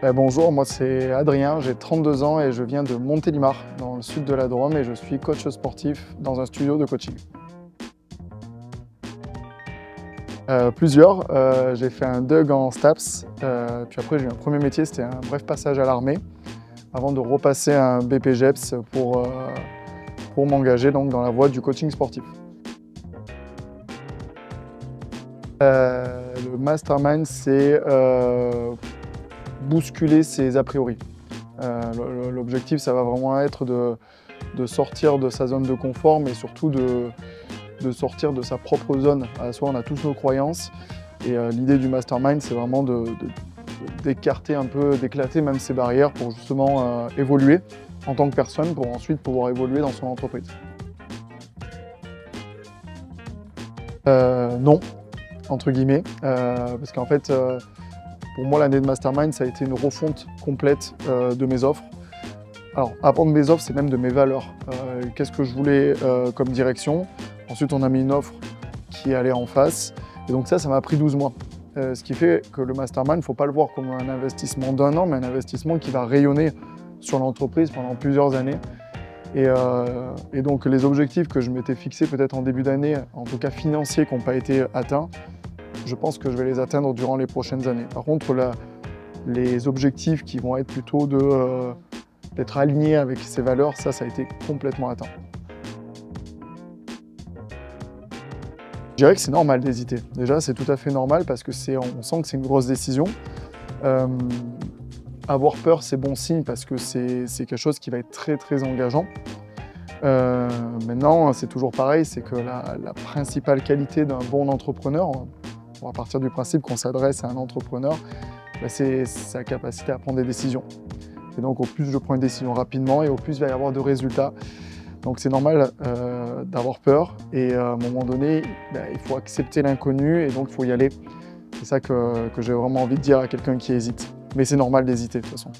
Bonjour, moi c'est Adrien, j'ai 32 ans et je viens de Montélimar, dans le sud de la Drôme, et je suis coach sportif dans un studio de coaching. Plusieurs, j'ai fait un DUG en STAPS, puis après j'ai eu un premier métier, c'était un bref passage à l'armée, avant de repasser un BPGEPS pour m'engager donc dans la voie du coaching sportif. Le mastermind, c'est bousculer ses a priori. L'objectif, ça va vraiment être de sortir de sa zone de confort, mais surtout de sortir de sa propre zone. À soi, on a tous nos croyances, et l'idée du mastermind, c'est vraiment d'écarter un peu, d'éclater même ces barrières pour justement évoluer en tant que personne, pour ensuite pouvoir évoluer dans son entreprise. Non, entre guillemets, parce qu'en fait, pour moi, l'année de Mastermind, ça a été une refonte complète de mes offres. Alors, avant de mes offres, c'est même de mes valeurs. Qu'est-ce que je voulais comme direction? Ensuite, on a mis une offre qui allait en face. Et donc ça m'a pris 12 mois. Ce qui fait que le Mastermind, il ne faut pas le voir comme un investissement d'1 an, mais un investissement qui va rayonner sur l'entreprise pendant plusieurs années. Et donc, les objectifs que je m'étais fixés peut-être en début d'année, en tout cas financiers, qui n'ont pas été atteints, je pense que je vais les atteindre durant les prochaines années. Par contre, les objectifs qui vont être plutôt d'être alignés avec ces valeurs, ça a été complètement atteint. Je dirais que c'est normal d'hésiter. Déjà, c'est tout à fait normal parce que on sent que c'est une grosse décision. Avoir peur, c'est bon signe parce que c'est quelque chose qui va être très très engageant. Maintenant, c'est toujours pareil, c'est que la principale qualité d'un bon entrepreneur, on va partir du principe qu'on s'adresse à un entrepreneur, c'est sa capacité à prendre des décisions. Et donc au plus je prends une décision rapidement et au plus il va y avoir de résultats. Donc c'est normal d'avoir peur, et à un moment donné, il faut accepter l'inconnu et donc il faut y aller. C'est ça que j'ai vraiment envie de dire à quelqu'un qui hésite. Mais c'est normal d'hésiter de toute façon.